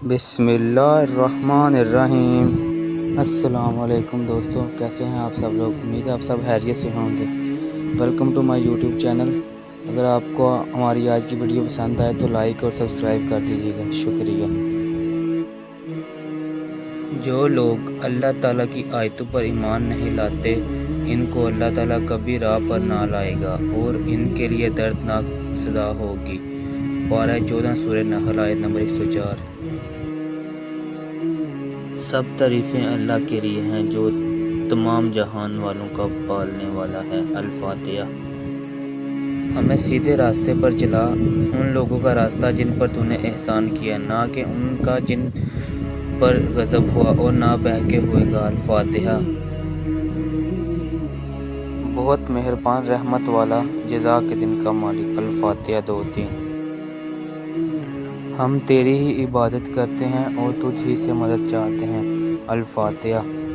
بسم اللہ الرحمن الرحیم۔ السلام علیکم دوستو، کیسے ہیں آپ سب لوگ؟ امید ہے آپ سب خیریت سے ہوں گے۔ Welcome to my YouTube channel. اگر آپ کو ہماری آج کی ویڈیو پسند آئے تو لائک اور سبسکرائب کر دیجیے گا، شکریہ۔ جو لوگ اللہ تعالیٰ کی آیتوں پر ایمان نہیں لاتے، ان کو اللہ تعالیٰ کبھی راہ پر نہ لائے گا اور ان کے لیے دردناک سزا ہوگی۔ پارہ 14 سورہ نحل آیت نمبر 104۔ سب تعریفیں اللہ کے لیے ہیں جو تمام جہان والوں کا پالنے والا ہے۔ الفاتحہ۔ ہمیں سیدھے راستے پر چلا، ان لوگوں کا راستہ جن پر تو نے احسان کیا، نہ کہ ان کا جن پر غضب ہوا اور نہ بہکے ہوئے گا۔ الفاتحہ۔ بہت مہربان، رحمت والا، جزا کے دن کا مالک۔ الفاتحہ 2-3۔ ہم تیری ہی عبادت کرتے ہیں اور تجھ ہی سے مدد چاہتے ہیں۔ الفاتحہ۔